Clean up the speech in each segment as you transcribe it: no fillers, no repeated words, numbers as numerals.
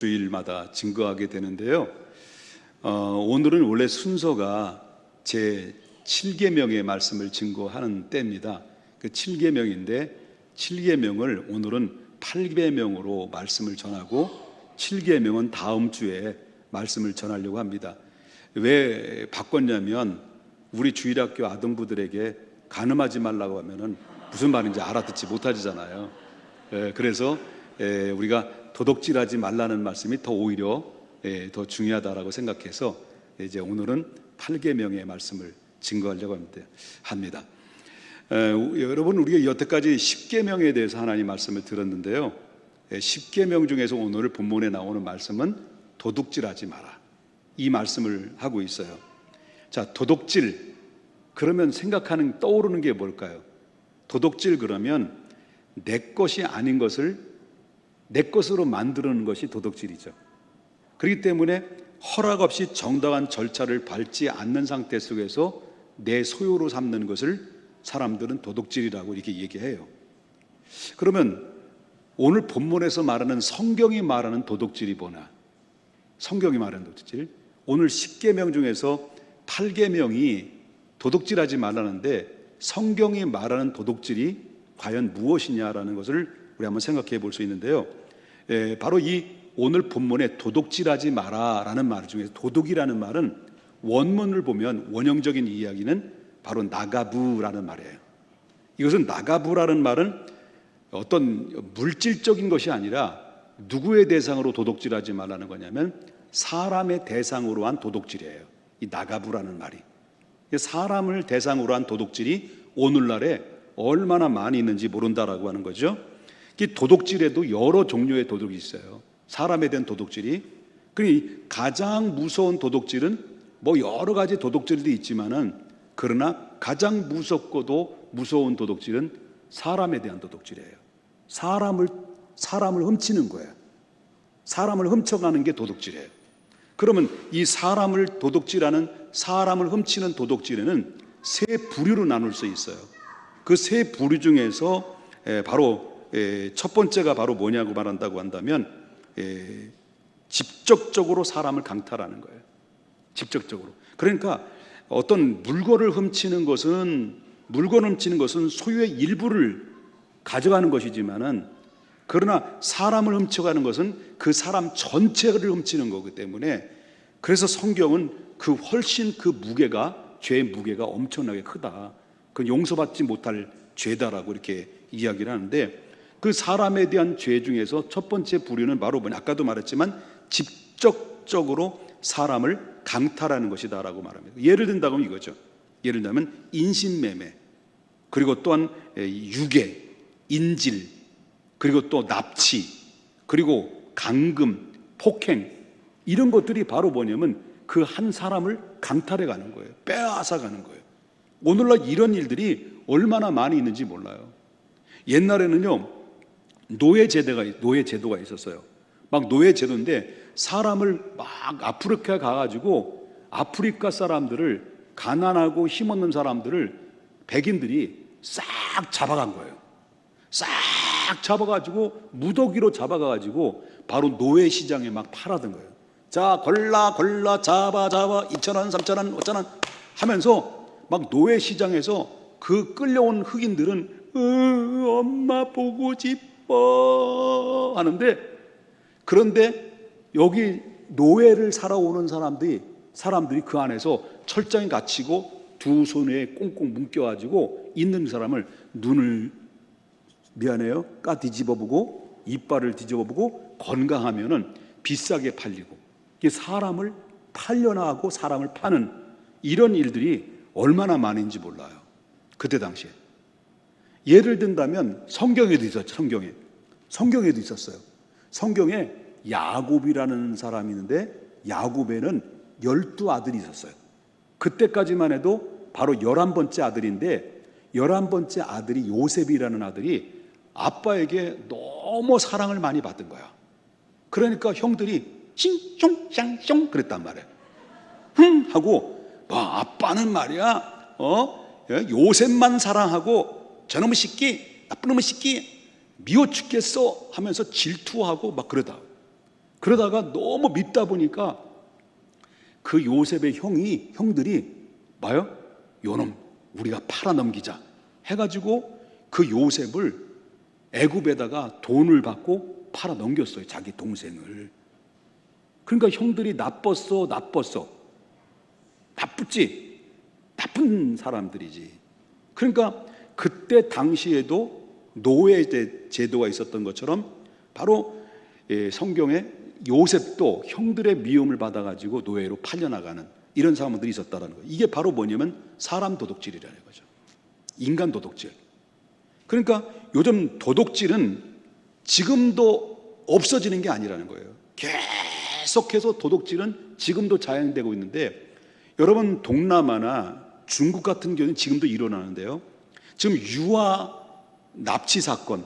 주일마다 증거하게 되는데요. 오늘은 원래 순서가 제 7계명의 말씀을 증거하는 때입니다. 그 7계명인데 7계명을 오늘은 8계명으로 말씀을 전하고 7계명은 다음 주에 말씀을 전하려고 합니다. 왜 바꿨냐면 우리 주일학교 아동부들에게 간음하지 말라고 하면은 무슨 말인지 알아듣지 못하잖아요. 그래서 우리가 도둑질하지 말라는 말씀이 더 오히려 더 중요하다라고 생각해서 이제 오늘은 8계명의 말씀을 증거하려고 합니다. 여러분, 우리가 여태까지 10계명에 대해서 하나님 말씀을 들었는데요. 10계명 중에서 오늘 본문에 나오는 말씀은 도둑질하지 마라, 이 말씀을 하고 있어요. 자, 도둑질 그러면 떠오르는 게 뭘까요? 도둑질 그러면 내 것이 아닌 것을 내 것으로 만드는 것이 도둑질이죠. 그렇기 때문에 허락 없이 정당한 절차를 밟지 않는 상태 속에서 내 소유로 삼는 것을 사람들은 도둑질이라고 이렇게 얘기해요. 그러면 오늘 본문에서 말하는 성경이 말하는 도둑질이 뭐냐? 성경이 말하는 도둑질, 오늘 10계명 중에서 8계명이 도둑질하지 말라는데 성경이 말하는 도둑질이 과연 무엇이냐라는 것을 우리 한번 생각해 볼 수 있는데요. 바로 이 오늘 본문에 도둑질하지 마라라는 말 중에서 도둑이라는 말은 원문을 보면 원형적인 이야기는 바로 나가부라는 말이에요. 이것은 나가부라는 말은 어떤 물질적인 것이 아니라 누구의 대상으로 도둑질하지 말라는 거냐면 사람의 대상으로 한 도둑질이에요. 이 나가부라는 말이 사람을 대상으로 한 도둑질이 오늘날에 얼마나 많이 있는지 모른다라고 하는 거죠. 이 도둑질에도 여러 종류의 도둑이 있어요. 사람에 대한 도둑질이. 가장 무서운 도둑질은 여러 가지 도둑질도 있지만은 그러나 가장 무섭고도 무서운 도둑질은 사람에 대한 도둑질이에요. 사람을 훔치는 거예요. 사람을 훔쳐가는 게 도둑질이에요. 그러면 이 사람을 훔치는 도둑질에는 세 부류로 나눌 수 있어요. 그 세 부류 중에서 바로 첫 번째가 바로 뭐냐고 말한다고 한다면 직접적으로 사람을 강탈하는 거예요. 직접적으로. 그러니까 어떤 물건을 훔치는 것은 소유의 일부를 가져가는 것이지만은 그러나 사람을 훔쳐가는 것은 그 사람 전체를 훔치는 거기 때문에 그래서 성경은 훨씬 무게가, 죄의 무게가 엄청나게 크다. 그 용서받지 못할 죄다라고 이렇게 이야기를 하는데 그 사람에 대한 죄 중에서 첫 번째 부류는 바로 아까도 말했지만 직접적으로 사람을 강탈하는 것이다라고 말합니다. 예를 든다고 하면 이거죠. 예를 들면 인신매매, 그리고 또한 유괴, 인질, 그리고 또 납치, 그리고 강금, 폭행, 이런 것들이 바로 뭐냐면 그 한 사람을 강탈해 가는 거예요. 빼앗아 가는 거예요. 오늘날 이런 일들이 얼마나 많이 있는지 몰라요. 옛날에는요, 노예 제도가 있었어요. 노예 제도인데 사람을 아프리카에 가가지고 아프리카 사람들을, 가난하고 힘없는 사람들을 백인들이 싹 잡아간 거예요. 싹 잡아가지고 무더기로 잡아가가지고 바로 노예 시장에 팔아든 거예요. 자, 골라 잡아 2,000원 3,000원 5,000원 하면서 노예 시장에서 그 끌려온 흑인들은 엄마 보고 싶어 하는데, 그런데 여기 노예를 살아오는 사람들이 그 안에서 철장에 갇히고 두 손에 꽁꽁 묶여가지고 있는 사람을 눈을 까 뒤집어보고 이빨을 뒤집어보고 건강하면은 비싸게 팔리고, 이게 사람을 팔려나가고 사람을 파는 이런 일들이 얼마나 많은지 몰라요. 그때 당시에. 예를 든다면 성경에도 있었죠. 성경에도 있었어요. 성경에 야곱이라는 사람이 있는데 야곱에는 12아들이 있었어요. 그때까지만 해도 바로 11번째 아들인데 11번째 아들이 요셉이라는 아들이 아빠에게 너무 사랑을 많이 받은 거야. 그러니까 형들이 숑숑 그랬단 말이에요. 하고 아빠는 말이야 요셉만 사랑하고 저놈의 새끼, 나쁜 놈의 새끼 미워 죽겠어 하면서 질투하고 그러다. 그러다가 너무 밉다 보니까 그 요셉의 형들이 뭐요? 요놈 우리가 팔아넘기자 해가지고 그 요셉을 애굽에다가 돈을 받고 팔아넘겼어요. 자기 동생을. 그러니까 형들이 나빴어. 나쁘지. 나쁜 사람들이지. 그러니까 그때 당시에도 노예 제도가 있었던 것처럼 바로 성경에 요셉도 형들의 미움을 받아가지고 노예로 팔려나가는 이런 사람들이 있었다는 거예요. 이게 바로 뭐냐면 사람 도둑질이라는 거죠. 인간 도둑질. 그러니까 요즘 도둑질은 지금도 없어지는 게 아니라는 거예요. 계속해서 도둑질은 지금도 자행되고 있는데, 여러분 동남아나 중국 같은 경우는 지금도 일어나는데요. 지금 유아 납치 사건,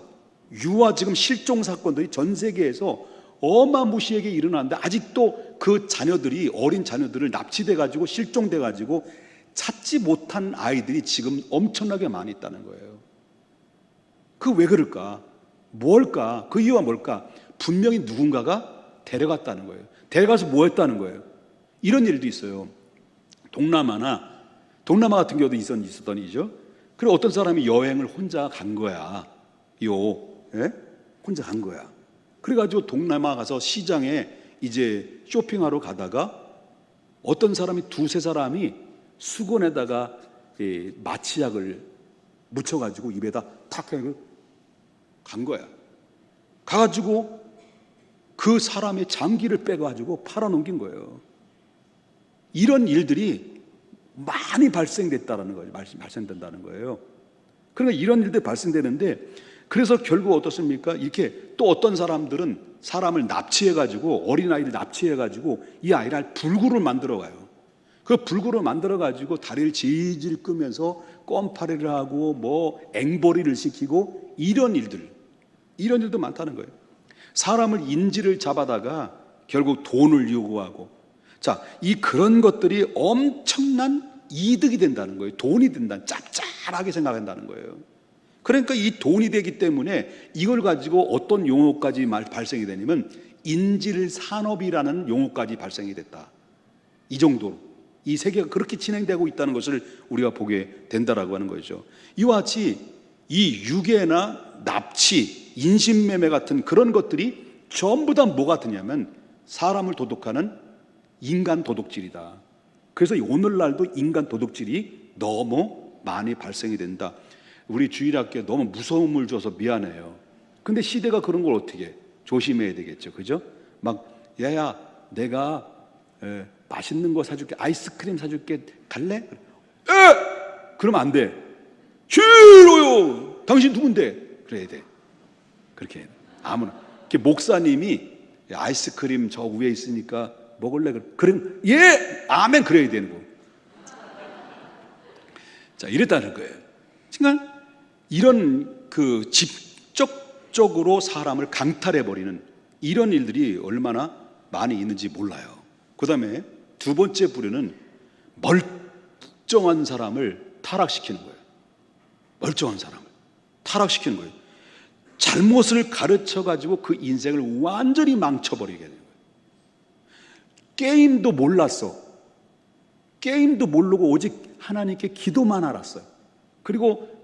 유아 지금 실종 사건들이 전 세계에서 어마무시하게 일어나는데, 아직도 그 자녀들이, 어린 자녀들을 납치돼 가지고 실종돼 가지고 찾지 못한 아이들이 지금 엄청나게 많이 있다는 거예요. 그 왜 그럴까? 뭘까? 그 이유가 뭘까? 분명히 누군가가 데려갔다는 거예요. 데려가서 뭐 했다는 거예요? 이런 일도 있어요. 동남아 같은 경우도 있었던 일이죠. 그리고 어떤 사람이 여행을 혼자 간 거야. 혼자 간 거야. 그래가지고 동남아 가서 시장에 이제 쇼핑하러 가다가 어떤 사람이 두세 사람이 수건에다가 마취약을 묻혀가지고 입에다 탁 해서 간 거야. 가가지고 그 사람의 장기를 빼가지고 팔아넘긴 거예요. 이런 일들이 많이 발생됐다는 거예요. 발생된다는 거예요. 그러니까 이런 일들이 발생되는데, 그래서 결국 어떻습니까? 이렇게 또 어떤 사람들은 사람을 납치해가지고, 어린아이를 납치해가지고 이 아이를 불구를 만들어가요. 그 불구를 만들어가지고 다리를 질질 끄면서 껌파리를 하고 뭐 앵벌이를 시키고, 이런 일도 많다는 거예요. 사람을 인질을 잡아다가 결국 돈을 요구하고, 자, 그런 것들이 엄청난 이득이 된다는 거예요. 돈이 된다는, 짭짤하게 생각한다는 거예요. 그러니까 이 돈이 되기 때문에 이걸 가지고 어떤 용어까지 발생이 되냐면 인질 산업이라는 용어까지 발생이 됐다. 이 정도로 이 세계가 그렇게 진행되고 있다는 것을 우리가 보게 된다라고 하는 거죠. 이와 같이 이 유괴나 납치, 인신매매 같은 그런 것들이 전부 다 뭐 같으냐면 사람을 도둑하는 인간 도둑질이다. 그래서 오늘날도 인간 도둑질이 너무 많이 발생이 된다. 우리 주일학교에 너무 무서움을 줘서 미안해요. 근데 시대가 그런 걸 어떻게 해? 조심해야 되겠죠. 그죠? 막 야야 내가 맛있는 거 사줄게, 아이스크림 사줄게, 갈래? 그러면 안 돼. 싫어요. 당신 누군데? 그래야 돼. 그렇게 해야 돼. 아무나. 목사님이 아이스크림 저 위에 있으니까 먹을래? 그럼 예, 아멘 그래야 되는 거. 자, 이랬다는 거예요. 그러니까 이런 그 직접적으로 사람을 강탈해버리는 이런 일들이 얼마나 많이 있는지 몰라요. 그 다음에 두 번째 부류는 멀쩡한 사람을 타락시키는 거예요. 멀쩡한 사람을 타락시키는 거예요. 잘못을 가르쳐가지고 그 인생을 완전히 망쳐버리게 되는 거예요. 게임도 몰랐어. 게임도 모르고 오직 하나님께 기도만 알았어요. 그리고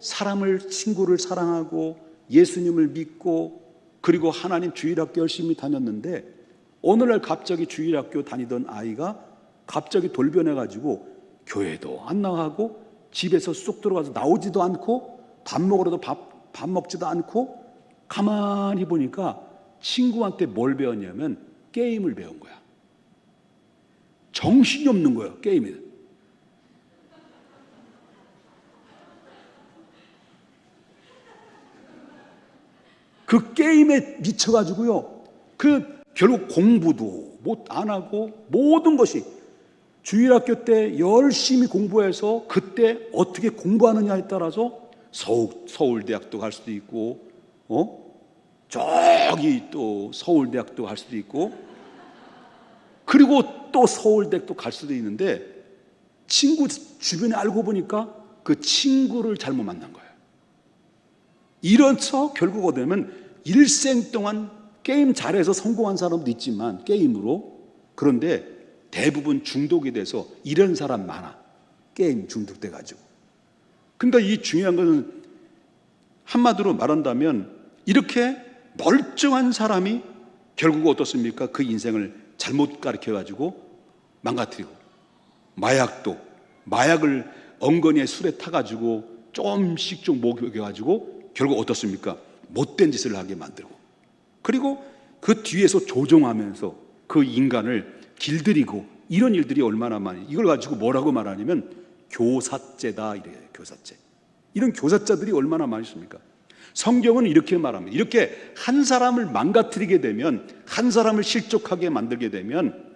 친구를 사랑하고 예수님을 믿고, 그리고 하나님 주일학교 열심히 다녔는데 오늘날 갑자기 주일학교 다니던 아이가 갑자기 돌변해가지고 교회도 안 나가고 집에서 쑥 들어가서 나오지도 않고 밥 먹으러도 밥 먹지도 않고, 가만히 보니까 친구한테 뭘 배웠냐면 게임을 배운 거야. 정신이 없는 거예요. 게임에. 그 게임에 미쳐가지고요. 결국 공부도 못 안 하고 모든 것이 주일학교 때 열심히 공부해서 그때 어떻게 공부하느냐에 따라서 서울대학도 갈 수도 있고, 저기 또 서울대학도 갈 수도 있고, 그리고 또 서울대학도 갈 수도 있는데 친구 주변에 알고 보니까 그 친구를 잘못 만난 거예요. 이래서 결국 어떻게 되면 일생 동안 게임 잘해서 성공한 사람도 있지만 게임으로, 그런데 대부분 중독이 돼서 이런 사람 많아. 게임 중독돼 가지고. 그러니까 이 중요한 것은 한마디로 말한다면 이렇게 멀쩡한 사람이 결국 어떻습니까? 그 인생을 잘못 가르쳐 가지고 망가뜨리고, 마약을 엉거니에 술에 타가지고 조금씩 좀 먹여가지고 결국 어떻습니까? 못된 짓을 하게 만들고, 그리고 그 뒤에서 조종하면서 그 인간을 길들이고, 이런 일들이 얼마나 많이, 이걸 가지고 뭐라고 말하냐면 교사죄다 이래요. 교사죄. 이런 교사자들이 얼마나 많이 있습니까? 성경은 이렇게 말합니다. 이렇게 한 사람을 망가뜨리게 되면, 한 사람을 실족하게 만들게 되면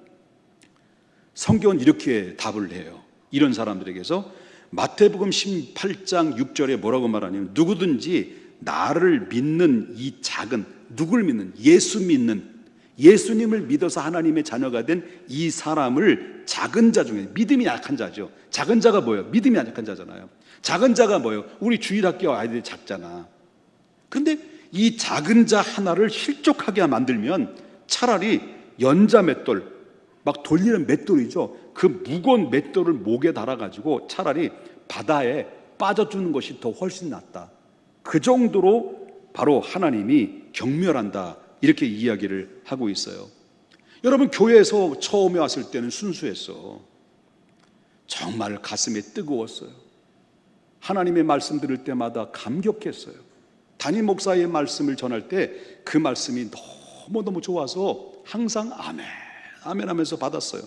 성경은 이렇게 답을 해요. 이런 사람들에게서 마태복음 18장 6절에 뭐라고 말하냐면, 누구든지 나를 믿는 이 작은, 누굴 믿는, 예수님을 믿어서 하나님의 자녀가 된 이 사람을 작은 자 중에, 믿음이 약한 자죠. 작은 자가 뭐예요? 믿음이 약한 자잖아요. 작은 자가 뭐예요? 우리 주일학교 아이들이 작잖아. 그런데 이 작은 자 하나를 실족하게 만들면 차라리 연자 맷돌, 막 돌리는 맷돌이죠. 그 무거운 맷돌을 목에 달아가지고 차라리 바다에 빠져주는 것이 더 훨씬 낫다. 그 정도로 바로 하나님이 경멸한다, 이렇게 이야기를 하고 있어요. 여러분, 교회에서 처음에 왔을 때는 순수했어. 정말 가슴에 뜨거웠어요. 하나님의 말씀 들을 때마다 감격했어요. 담임 목사의 말씀을 전할 때 그 말씀이 너무너무 좋아서 항상 아멘, 아멘 하면서 받았어요.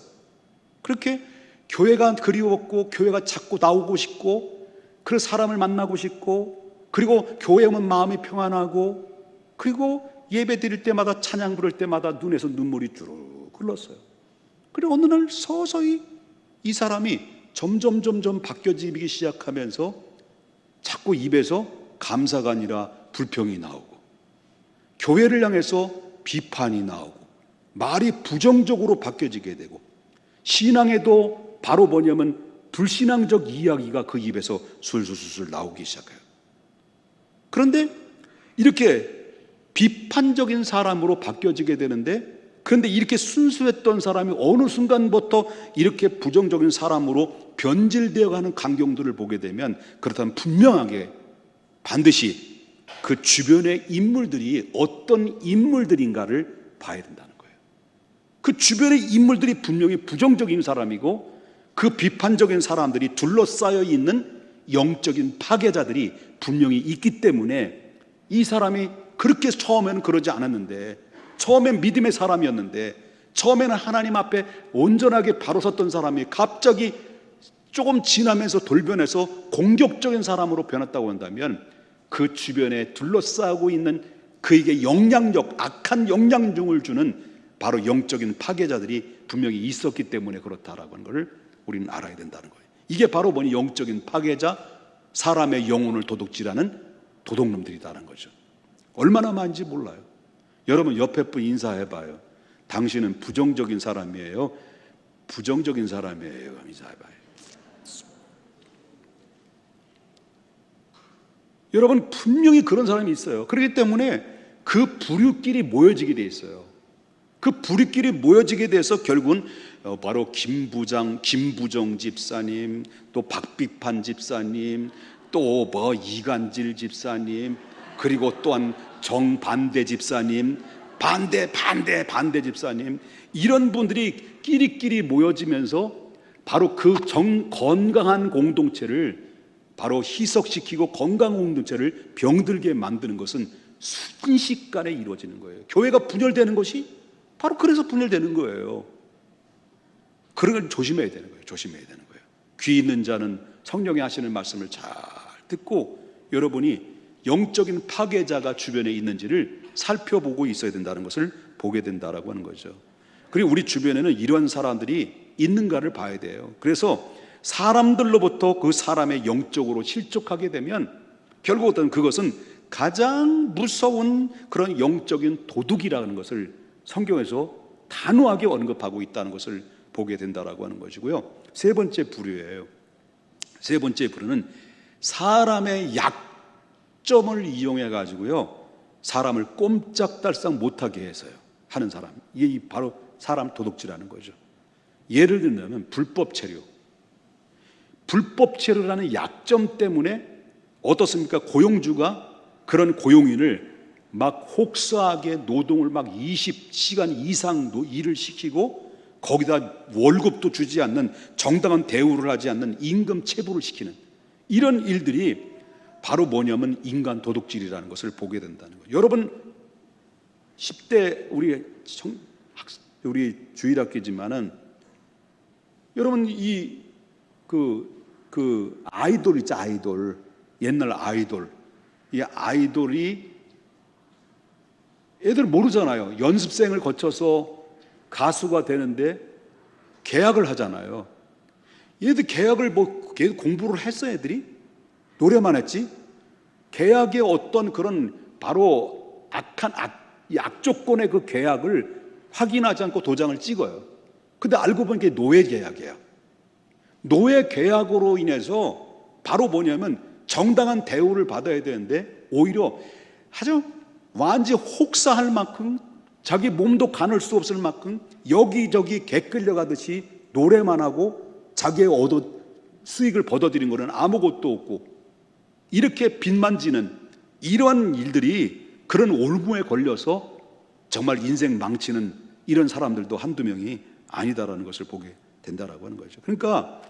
그렇게 교회가 그리웠고, 교회가 자꾸 나오고 싶고, 그 사람을 만나고 싶고, 그리고 교회 오면 마음이 평안하고, 그리고 예배 드릴 때마다, 찬양 부를 때마다 눈에서 눈물이 주르륵 흘렀어요. 그리고 어느 날 서서히 이 사람이 점점 바뀌어지기 시작하면서 자꾸 입에서 감사가 아니라 불평이 나오고, 교회를 향해서 비판이 나오고, 말이 부정적으로 바뀌어지게 되고, 신앙에도 바로 뭐냐면 불신앙적 이야기가 그 입에서 술술술 나오기 시작해요. 그런데 이렇게 비판적인 사람으로 바뀌어지게 되는데, 그런데 이렇게 순수했던 사람이 어느 순간부터 이렇게 부정적인 사람으로 변질되어가는 광경들을 보게 되면, 그렇다면 분명하게 반드시 그 주변의 인물들이 어떤 인물들인가를 봐야 된다는 거예요. 그 주변의 인물들이 분명히 부정적인 사람이고, 그 비판적인 사람들이 둘러싸여 있는 영적인 파괴자들이 분명히 있기 때문에, 이 사람이 그렇게 처음에는 그러지 않았는데, 처음엔 믿음의 사람이었는데, 처음에는 하나님 앞에 온전하게 바로 섰던 사람이 갑자기 조금 지나면서 돌변해서 공격적인 사람으로 변했다고 한다면, 그 주변에 둘러싸고 있는 그에게 악한 영향력을 주는 바로 영적인 파괴자들이 분명히 있었기 때문에 그렇다라고 하는 것을 우리는 알아야 된다는 거예요. 이게 바로 뭐니? 영적인 파괴자, 사람의 영혼을 도둑질하는 도둑놈들이다라는 거죠. 얼마나 많은지 몰라요. 여러분, 옆에 분 인사해봐요. 당신은 부정적인 사람이에요, 부정적인 사람이에요. 인사해봐요. 여러분, 분명히 그런 사람이 있어요. 그렇기 때문에 그 부류끼리 모여지게 돼 있어요. 그 부류끼리 모여지게 돼서 결국은 바로 김부정 집사님, 또 박비판 집사님, 또 뭐 이간질 집사님, 그리고 또한 정반대 집사님, 반대 집사님, 이런 분들이 끼리끼리 모여지면서 바로 그 건강한 공동체를 바로 희석시키고, 건강 공동체를 병들게 만드는 것은 순식간에 이루어지는 거예요. 교회가 분열되는 것이 바로 그래서 분열되는 거예요. 그런 걸 조심해야 되는 거예요. 조심해야 되는 거예요. 귀 있는 자는 성령이 하시는 말씀을 잘 듣고, 여러분이 영적인 파괴자가 주변에 있는지를 살펴보고 있어야 된다는 것을 보게 된다라고 하는 거죠. 그리고 우리 주변에는 이러한 사람들이 있는가를 봐야 돼요. 그래서 사람들로부터 그 사람의 영적으로 실족하게 되면 결국 어떤 그것은 가장 무서운 그런 영적인 도둑이라는 것을 성경에서 단호하게 언급하고 있다는 것을 보게 된다라고 하는 것이고요. 세 번째 부류예요. 세 번째 부류는 사람의 약점을 이용해 가지고요, 사람을 꼼짝달싹 못하게 해서요 하는 사람, 이게 바로 사람 도둑질하는 거죠. 예를 들면 불법 체류. 불법 체류라는 약점 때문에 어떻습니까? 고용주가 그런 고용인을 막 혹사하게 노동을 막 20시간 이상 일을 시키고 거기다 월급도 주지 않는, 정당한 대우를 하지 않는 임금 체불을 시키는 이런 일들이 바로 뭐냐면 인간 도둑질이라는 것을 보게 된다는 거예요. 여러분 10대 우리 주일학교지만은 여러분 그 아이돌 있죠. 아이돌, 옛날 아이돌. 이 아이돌이 애들 모르잖아요. 연습생을 거쳐서 가수가 되는데 계약을 하잖아요. 얘들 계약을 계속 공부를 했어. 애들이 노래만 했지. 계약의 어떤 그런 바로 악한 악조건의 그 계약을 확인하지 않고 도장을 찍어요. 근데 알고 보니 그게 노예 계약이에요. 노예 계약으로 인해서 바로 뭐냐면 정당한 대우를 받아야 되는데 오히려 아주 완전히 혹사할 만큼 자기 몸도 가눌 수 없을 만큼 여기저기 개 끌려가듯이 노래만 하고 자기의 수익을 벌어들인 거는 아무것도 없고 이렇게 빚만 지는 이러한 일들이 그런 올무에 걸려서 정말 인생 망치는 이런 사람들도 한두 명이 아니다라는 것을 보게 된다라고 하는 거죠. 그러니까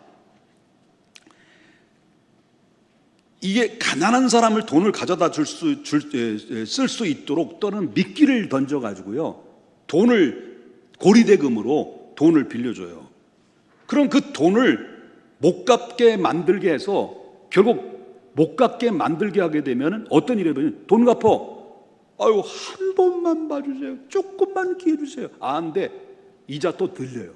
이게 가난한 사람을 돈을 가져다 쓸 수 있도록 또는 미끼를 던져가지고요 돈을 고리대금으로 돈을 빌려줘요. 그럼 그 돈을 못 갚게 만들게 해서 결국 못 갚게 만들게 하게 되면 어떤 일이 되면 돈 갚어. 아유 한 번만 봐주세요. 조금만 기회 주세요. 안 돼. 이자 또 늘려요.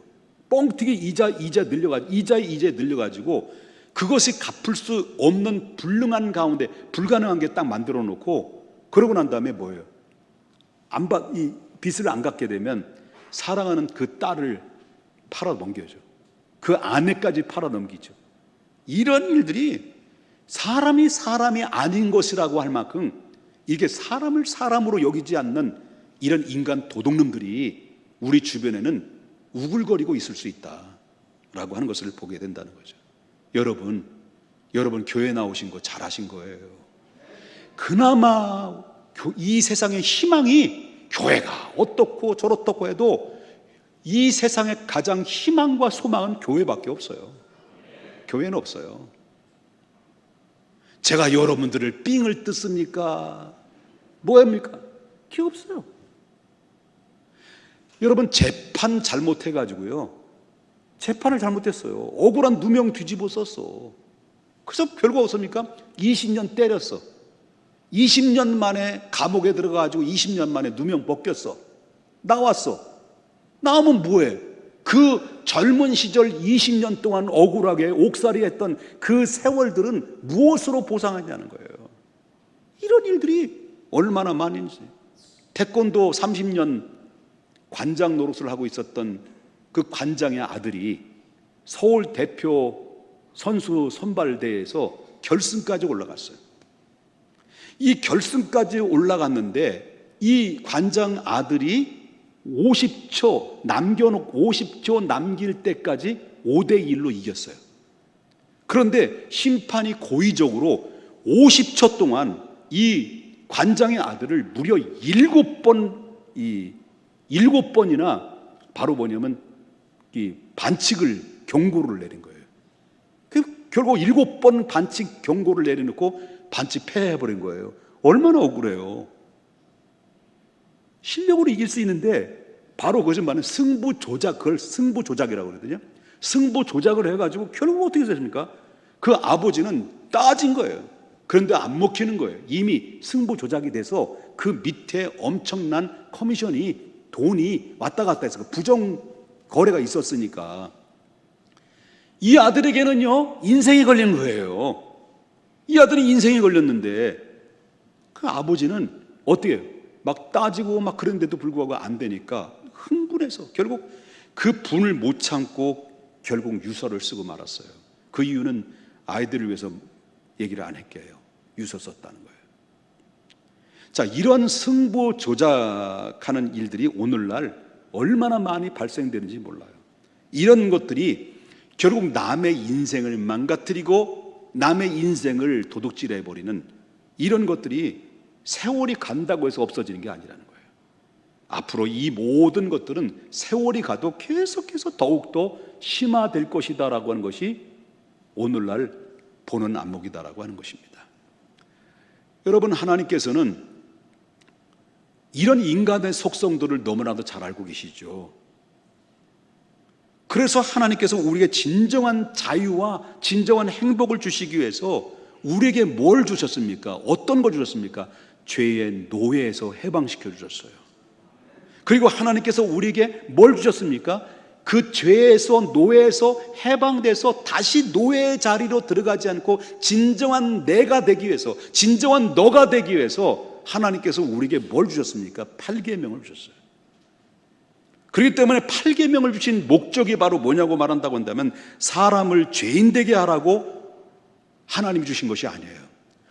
뻥튀기 이자 늘려가지고 그것이 갚을 수 없는 불능한 가운데 불가능한 게 딱 만들어 놓고 그러고 난 다음에 뭐예요? 이 빚을 안 갚게 되면 사랑하는 그 딸을 팔아 넘겨줘. 그 아내까지 팔아 넘기죠. 이런 일들이 사람이 아닌 것이라고 할 만큼 이게 사람을 사람으로 여기지 않는 이런 인간 도둑놈들이 우리 주변에는 우글거리고 있을 수 있다라고 하는 것을 보게 된다는 거죠. 여러분 교회 나오신 거 잘하신 거예요. 그나마 이 세상의 희망이 교회가 어떻고 저렇다고 해도 이 세상의 가장 희망과 소망은 교회밖에 없어요. 교회는 없어요. 제가 여러분들을 삥을 뜯습니까? 뭐합니까? 그게 없어요. 여러분 재판 잘못해가지고요 재판을 잘못했어요. 억울한 누명 뒤집어 썼어. 그래서 결국 어떻습니까? 20년 때렸어. 20년 만에 감옥에 들어가가지고 20년 만에 누명 벗겼어. 나왔어. 나오면 뭐해? 그 젊은 시절 20년 동안 억울하게 옥살이 했던 그 세월들은 무엇으로 보상하냐는 거예요. 이런 일들이 얼마나 많은지. 태권도 30년 관장 노릇을 하고 있었던 그 관장의 아들이 서울 대표 선수 선발대회에서 결승까지 올라갔어요. 이 결승까지 올라갔는데 이 관장 아들이 50초 남길 때까지 5대1로 이겼어요. 그런데 심판이 고의적으로 50초 동안 이 관장의 아들을 무려 7번이나 바로 뭐냐면 이 경고를 내린 거예요. 결국 7번 반칙 경고를 내려놓고 반칙 패해버린 거예요. 얼마나 억울해요. 실력으로 이길 수 있는데 바로 그것을 말하는 그걸 승부 조작이라고 그러거든요. 승부 조작을 해가지고 결국 어떻게 됐습니까? 그 아버지는 따진 거예요. 그런데 안 먹히는 거예요. 이미 승부 조작이 돼서 그 밑에 엄청난 돈이 왔다 갔다 해서 부정 거래가 있었으니까 이 아들에게는요 인생이 걸린 거예요. 이 아들이 인생이 걸렸는데 그 아버지는 어떻게 해요? 막 따지고 막 그런데도 불구하고 안 되니까 흥분해서 결국 그 분을 못 참고 결국 유서를 쓰고 말았어요. 그 이유는 아이들을 위해서 얘기를 안 했게요. 유서 썼다는 거예요. 자, 이런 승부 조작하는 일들이 오늘날 얼마나 많이 발생되는지 몰라요. 이런 것들이 결국 남의 인생을 망가뜨리고 남의 인생을 도둑질해버리는 이런 것들이 세월이 간다고 해서 없어지는 게 아니라는 거예요. 앞으로 이 모든 것들은 세월이 가도 계속해서 더욱더 심화될 것이다라고 하는 것이 오늘날 보는 안목이다라고 하는 것입니다. 여러분, 하나님께서는 이런 인간의 속성들을 너무나도 잘 알고 계시죠. 그래서 하나님께서 우리에게 진정한 자유와 진정한 행복을 주시기 위해서 우리에게 뭘 주셨습니까? 어떤 걸 주셨습니까? 죄의 노예에서 해방시켜 주셨어요. 그리고 하나님께서 우리에게 뭘 주셨습니까? 그 죄에서 노예에서 해방돼서 다시 노예의 자리로 들어가지 않고 진정한 내가 되기 위해서, 진정한 너가 되기 위해서 하나님께서 우리에게 뭘 주셨습니까? 8계명을 주셨어요. 그렇기 때문에 8계명을 주신 목적이 바로 뭐냐고 말한다고 한다면 사람을 죄인 되게 하라고 하나님이 주신 것이 아니에요.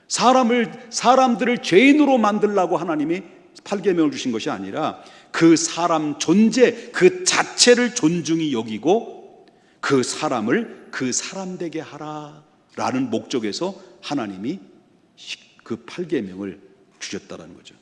사람들을 죄인으로 만들라고 하나님이 8계명을 주신 것이 아니라 그 사람 존재 그 자체를 존중히 여기고 그 사람을 그 사람 되게 하라라는 목적에서 하나님이 그 8계명을 주셨다는 거죠.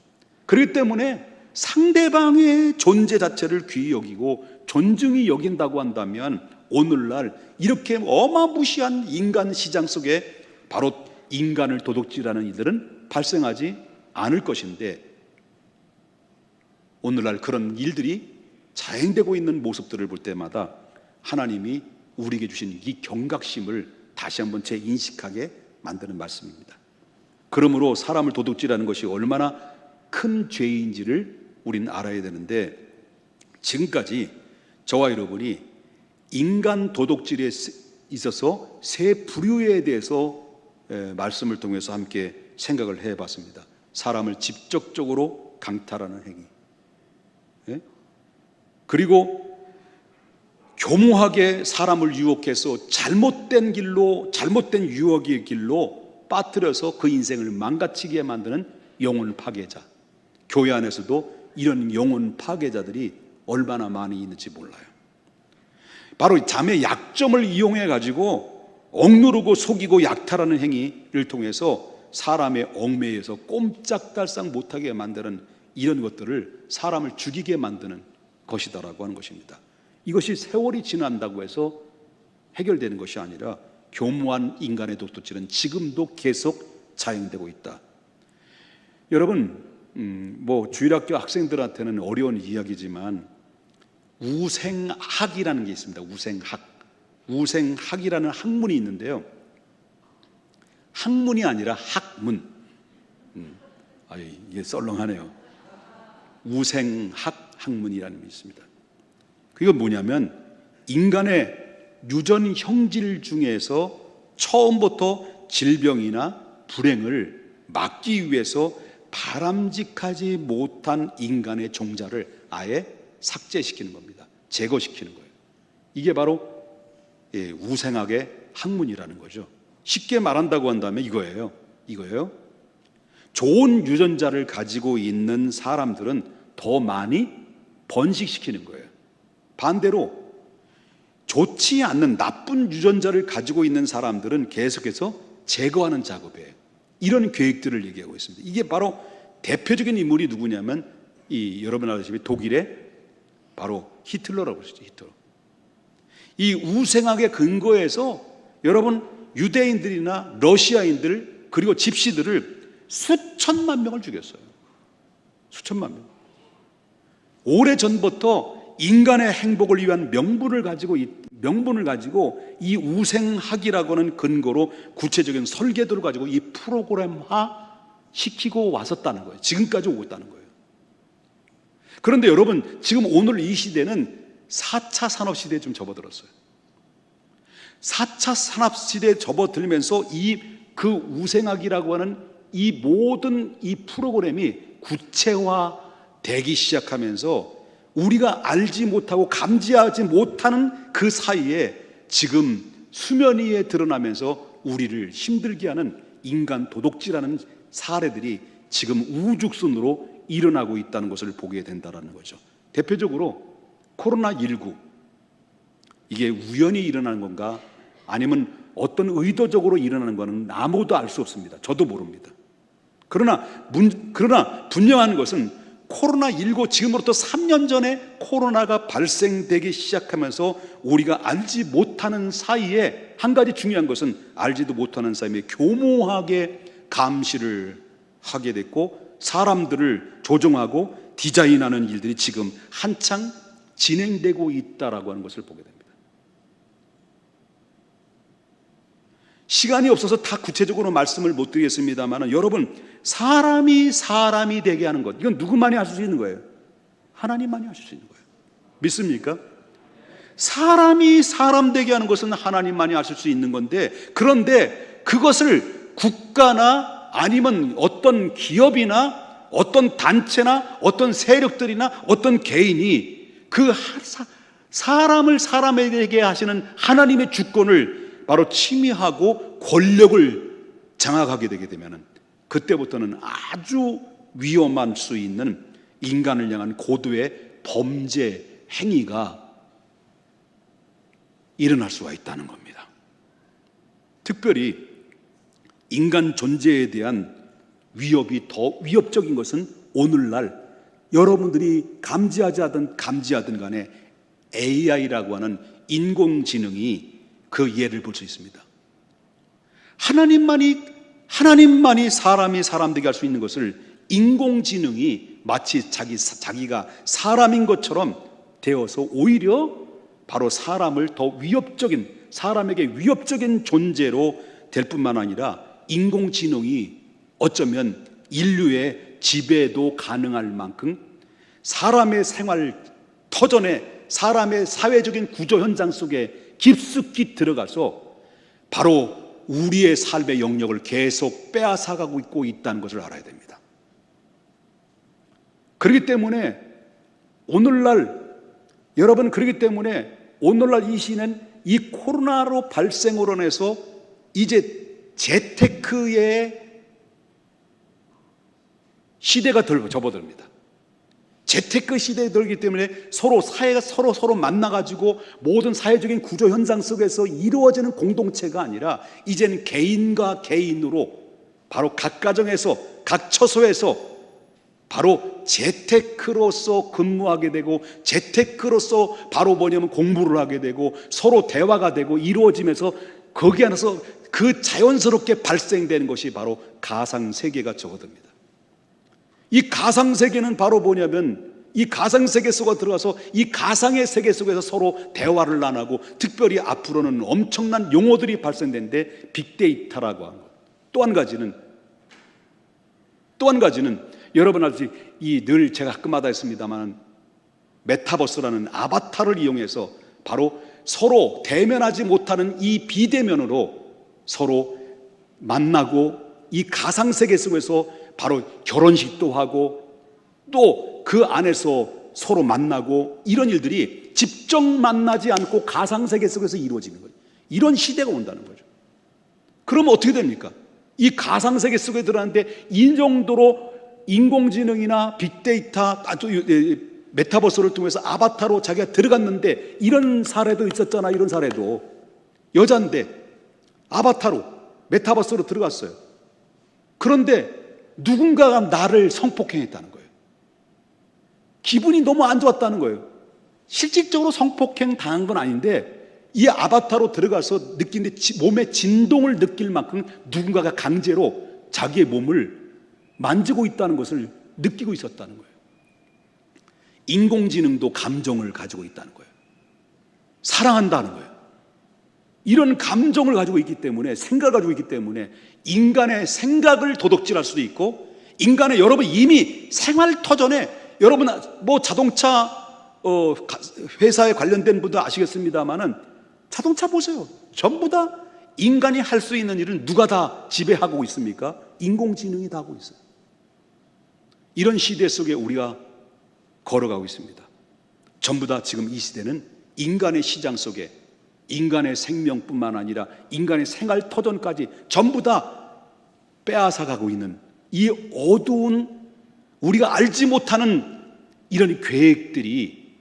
그렇기 때문에 상대방의 존재 자체를 귀히 여기고 존중히 여긴다고 한다면 오늘날 이렇게 어마무시한 인간 시장 속에 바로 인간을 도둑질하는 일들은 발생하지 않을 것인데 오늘날 그런 일들이 자행되고 있는 모습들을 볼 때마다 하나님이 우리에게 주신 이 경각심을 다시 한번 재인식하게 만드는 말씀입니다. 그러므로 사람을 도둑질하는 것이 얼마나 큰 죄인지를 우리는 알아야 되는데 지금까지 저와 여러분이 인간 도둑질에 있어서 세 부류에 대해서 말씀을 통해서 함께 생각을 해봤습니다. 사람을 직접적으로 강탈하는 행위, 그리고 교묘하게 사람을 유혹해서 잘못된 길로, 잘못된 유혹의 길로 빠뜨려서 그 인생을 망가치게 만드는 영혼 파괴자. 교회 안에서도 이런 영혼 파괴자들이 얼마나 많이 있는지 몰라요. 바로 자매의 약점을 이용해 가지고 억누르고 속이고 약탈하는 행위를 통해서 사람의 얽매여서 꼼짝달싹 못하게 만드는 이런 것들을 사람을 죽이게 만드는 것이다라고 하는 것입니다. 이것이 세월이 지난다고 해서 해결되는 것이 아니라 교묘한 인간의 도둑질은 지금도 계속 자행되고 있다. 여러분, 주일학교 학생들한테는 어려운 이야기지만 우생학이라는 게 있습니다. 우생학이라는 학문이 있는데요. 학문이 아니라 학문. 이게 썰렁하네요. 우생학 학문이라는 게 있습니다. 그게 뭐냐면 인간의 유전 형질 중에서 처음부터 질병이나 불행을 막기 위해서 바람직하지 못한 인간의 종자를 아예 삭제시키는 겁니다. 제거시키는 거예요. 이게 바로 우생학의 학문이라는 거죠. 쉽게 말한다고 한다면 이거예요. 좋은 유전자를 가지고 있는 사람들은 더 많이 번식시키는 거예요. 반대로 좋지 않는 나쁜 유전자를 가지고 있는 사람들은 계속해서 제거하는 작업이에요. 이런 계획들을 얘기하고 있습니다. 이게 바로 대표적인 인물이 누구냐면 여러분 아시다시피 독일의 바로 히틀러라고 그러죠. 히틀러. 이 우생학의 근거에서 여러분 유대인들이나 러시아인들 그리고 집시들을 수천만 명을 죽였어요. 수천만 명. 오래전부터 인간의 행복을 위한 명분을 가지고 이 우생학이라고 하는 근거로 구체적인 설계도를 가지고 이 프로그램화 시키고 왔었다는 거예요. 지금까지 오고 있다는 거예요. 그런데 여러분, 지금 오늘 이 시대는 4차 산업시대에 좀 접어들었어요. 4차 산업시대에 접어들면서 그 우생학이라고 하는 이 모든 이 프로그램이 구체화되기 시작하면서 우리가 알지 못하고 감지하지 못하는 그 사이에 지금 수면 위에 드러나면서 우리를 힘들게 하는 인간 도둑질하는 사례들이 지금 우죽순으로 일어나고 있다는 것을 보게 된다는 거죠. 대표적으로 코로나19, 이게 우연히 일어나는 건가 아니면 어떤 의도적으로 일어나는 것은 아무도 알 수 없습니다. 저도 모릅니다. 그러나 분명한 것은 코로나19, 지금으로부터 3년 전에 코로나가 발생되기 시작하면서 우리가 알지 못하는 사이에, 한 가지 중요한 것은 알지도 못하는 사이에 교모하게 감시를 하게 됐고, 사람들을 조종하고 디자인하는 일들이 지금 한창 진행되고 있다라고 하는 것을 보게 됩니다. 시간이 없어서 다 구체적으로 말씀을 못 드리겠습니다만, 여러분, 사람이 되게 하는 것, 이건 누구만이 하실 수 있는 거예요? 하나님만이 하실 수 있는 거예요. 믿습니까? 사람이 사람 되게 하는 것은 하나님만이 하실 수 있는 건데, 그런데 그것을 국가나 아니면 어떤 기업이나 어떤 단체나 어떤 세력들이나 어떤 개인이 그 사람을 사람에게 하시는 하나님의 주권을 바로 침해하고 권력을 장악하게 되게 되면, 그때부터는 아주 위험할 수 있는 인간을 향한 고도의 범죄 행위가 일어날 수가 있다는 겁니다. 특별히 인간 존재에 대한 위협이 더 위협적인 것은 오늘날 여러분들이 감지하든 간에 AI라고 하는 인공지능이 그 예를 볼 수 있습니다. 하나님만이 사람이 사람 되게 할 수 있는 것을 인공지능이 마치 자기가 사람인 것처럼 되어서 오히려 바로 사람을 더 사람에게 위협적인 존재로 될 뿐만 아니라, 인공지능이 어쩌면 인류의 지배도 가능할 만큼 사람의 생활 터전에, 사람의 사회적인 구조 현장 속에 깊숙이 들어가서 바로 우리의 삶의 영역을 계속 빼앗아가고 있다는 것을 알아야 됩니다. 그렇기 때문에 오늘날 이 시는 이 코로나로 발생으로 인해서 이제 재테크의 시대가 접어듭니다. 재테크 시대에 들기 때문에 사회가 서로 만나가지고 모든 사회적인 구조 현장 속에서 이루어지는 공동체가 아니라, 이제는 개인과 개인으로 바로 각 가정에서, 각 처소에서 바로 재테크로서 근무하게 되고, 재테크로서 바로 공부를 하게 되고, 서로 대화가 되고 이루어지면서, 거기 안에서 그 자연스럽게 발생되는 것이 바로 가상세계가 접어듭니다. 이 가상세계는 바로 이 가상세계 속에 들어가서 이 가상의 세계 속에서 서로 대화를 나누고, 특별히 앞으로는 엄청난 용어들이 발생되는데, 빅데이터라고 하는 것. 또 한 가지는 여러분 알지, 늘 제가 가끔마다 했습니다만, 메타버스라는 아바타를 이용해서 바로 서로 대면하지 못하는 이 비대면으로 서로 만나고, 이 가상세계 속에서 바로 결혼식도 하고, 또 그 안에서 서로 만나고, 이런 일들이 직접 만나지 않고 가상세계 속에서 이루어지는 거예요. 이런 시대가 온다는 거죠. 그러면 어떻게 됩니까? 이 가상세계 속에 들어가는데 이 정도로 인공지능이나 빅데이터, 메타버스를 통해서 아바타로 자기가 들어갔는데, 이런 사례도 있었잖아. 이런 사례도 여자인데 아바타로 메타버스로 들어갔어요. 그런데 누군가가 나를 성폭행했다는 거예요. 기분이 너무 안 좋았다는 거예요. 실질적으로 성폭행 당한 건 아닌데, 이 아바타로 들어가서 느끼는데 몸의 진동을 느낄 만큼 누군가가 강제로 자기의 몸을 만지고 있다는 것을 느끼고 있었다는 거예요. 인공지능도 감정을 가지고 있다는 거예요. 사랑한다는 거예요. 이런 감정을 가지고 있기 때문에, 생각을 가지고 있기 때문에 인간의 생각을 도둑질할 수도 있고, 여러분 이미 생활 터전에, 여러분 자동차 회사에 관련된 분들 아시겠습니다만은, 자동차 보세요. 전부 다 인간이 할 수 있는 일은 누가 다 지배하고 있습니까? 인공지능이 다 하고 있어요. 이런 시대 속에 우리가 걸어가고 있습니다. 전부 다 지금 이 시대는 인간의 시장 속에 인간의 생명뿐만 아니라 인간의 생활 터전까지 전부 다 빼앗아가고 있는 이 어두운 우리가 알지 못하는 이런 계획들이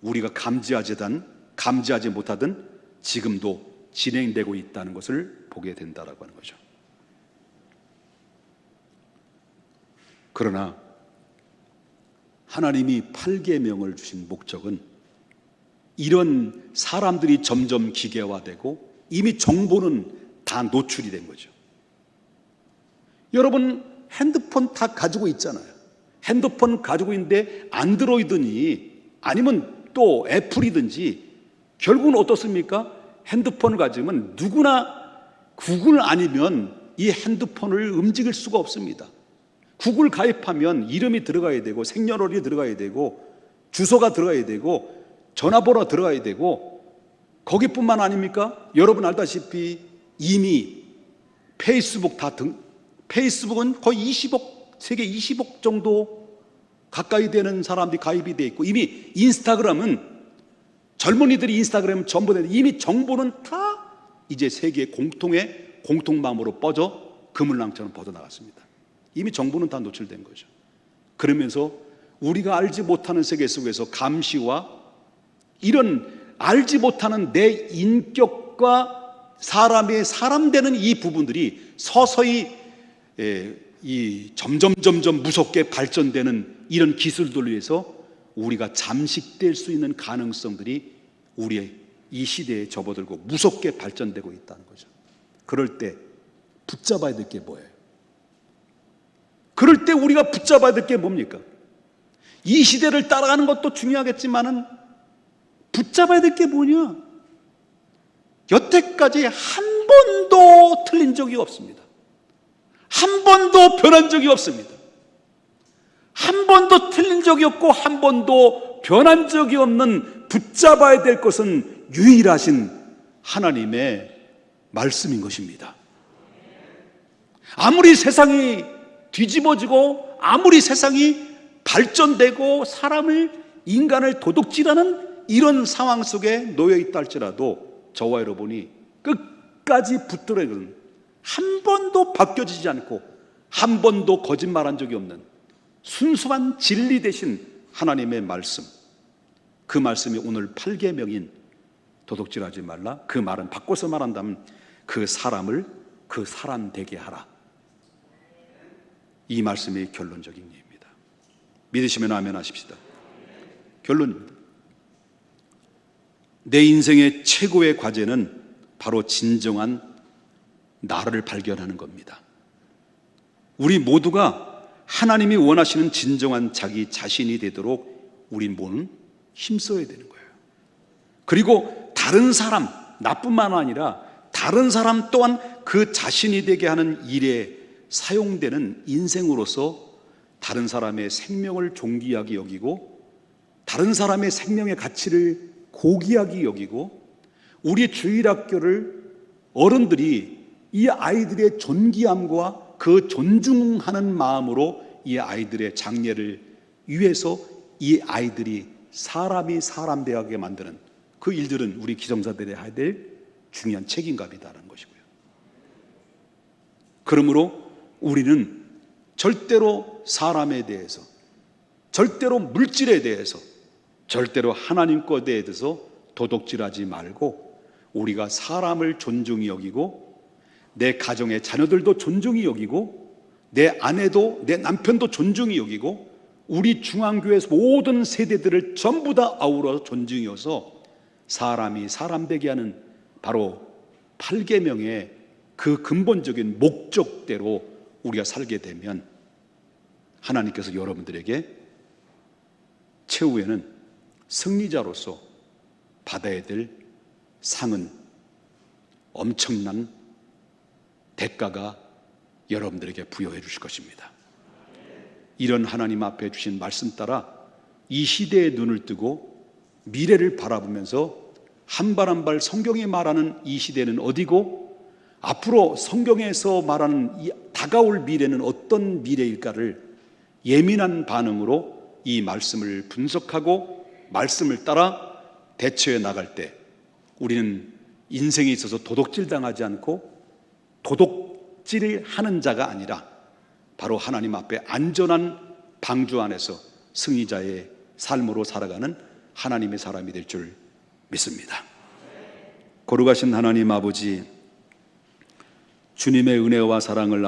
우리가 감지하지 못하던 지금도 진행되고 있다는 것을 보게 된다라고 하는 거죠. 그러나 하나님이 8계명을 주신 목적은 이런 사람들이 점점 기계화되고 이미 정보는 다 노출이 된 거죠. 여러분 핸드폰 다 가지고 있잖아요. 핸드폰 가지고 있는데 안드로이드니 아니면 또 애플이든지 결국은 어떻습니까? 핸드폰을 가지면 누구나 구글 아니면 이 핸드폰을 움직일 수가 없습니다. 구글 가입하면 이름이 들어가야 되고 생년월일이 들어가야 되고 주소가 들어가야 되고 전화번호 들어가야 되고 거기뿐만 아닙니까? 여러분 알다시피 이미 페이스북은 거의 20억, 세계 20억 정도 가까이 되는 사람들이 가입이 돼 있고 이미 인스타그램은 젊은이들이 인스타그램 전부 다 이미 정보는 다 이제 세계 공통의 공통망으로 뻗어 그물망처럼 뻗어나갔습니다. 이미 정보는 다 노출된 거죠. 그러면서 우리가 알지 못하는 세계 속에서 감시와 이런 알지 못하는 내 인격과 사람 되는 이 부분들이 서서히 이 점점 무섭게 발전되는 이런 기술들을 위해서 우리가 잠식될 수 있는 가능성들이 우리의 이 시대에 접어들고 무섭게 발전되고 있다는 거죠. 그럴 때 붙잡아야 될 게 뭐예요? 그럴 때 우리가 붙잡아야 될 게 뭡니까? 이 시대를 따라가는 것도 중요하겠지만은 붙잡아야 될 게 뭐냐? 여태까지 한 번도 틀린 적이 없습니다. 한 번도 변한 적이 없습니다. 한 번도 틀린 적이 없고 한 번도 변한 적이 없는 붙잡아야 될 것은 유일하신 하나님의 말씀인 것입니다. 아무리 세상이 뒤집어지고 아무리 세상이 발전되고 인간을 도둑질하는 이런 상황 속에 놓여 있다 할지라도 저와 여러분이 끝까지 붙들어야 되는 한 번도 바뀌어지지 않고 한 번도 거짓말한 적이 없는 순수한 진리 되신 하나님의 말씀, 그 말씀이 오늘 8계명인 도둑질하지 말라, 그 말은 바꿔서 말한다면 그 사람을 그 사람 되게 하라, 이 말씀이 결론적인 얘기입니다. 믿으시면 아멘 하십시다. 결론입니다. 내 인생의 최고의 과제는 바로 진정한 나를 발견하는 겁니다. 우리 모두가 하나님이 원하시는 진정한 자기 자신이 되도록 우리 모두는 힘써야 되는 거예요. 그리고 다른 사람, 나뿐만 아니라 다른 사람 또한 그 자신이 되게 하는 일에 사용되는 인생으로서 다른 사람의 생명을 존귀하게 여기고 다른 사람의 생명의 가치를 고귀하게 여기고 우리 주일학교를 어른들이 이 아이들의 존귀함과 그 존중하는 마음으로 이 아이들의 장래를 위해서 이 아이들이 사람이 사람 되게 만드는 그 일들은 우리 기성사들이 해야 될 중요한 책임감이다라는 것이고요. 그러므로 우리는 절대로 사람에 대해서, 절대로 물질에 대해서, 절대로 하나님 것에 대해서 도둑질하지 말고 우리가 사람을 존중히 여기고 내 가정의 자녀들도 존중히 여기고 내 아내도 내 남편도 존중히 여기고 우리 중앙교회에서 모든 세대들을 전부 다 아우러 존중히 여서 사람이 사람 되게 하는 바로 8계명의 그 근본적인 목적대로 우리가 살게 되면 하나님께서 여러분들에게 최후에는 승리자로서 받아야 될 상은 엄청난 대가가 여러분들에게 부여해 주실 것입니다. 이런 하나님 앞에 주신 말씀 따라 이 시대의 눈을 뜨고 미래를 바라보면서 한 발 한 발 성경이 말하는 이 시대는 어디고 앞으로 성경에서 말하는 이 다가올 미래는 어떤 미래일까를 예민한 반응으로 이 말씀을 분석하고 말씀을 따라 대처해 나갈 때 우리는 인생에 있어서 도둑질 당하지 않고 도둑질을 하는 자가 아니라 바로 하나님 앞에 안전한 방주 안에서 승리자의 삶으로 살아가는 하나님의 사람이 될 줄 믿습니다. 거룩하신 하나님 아버지, 주님의 은혜와 사랑을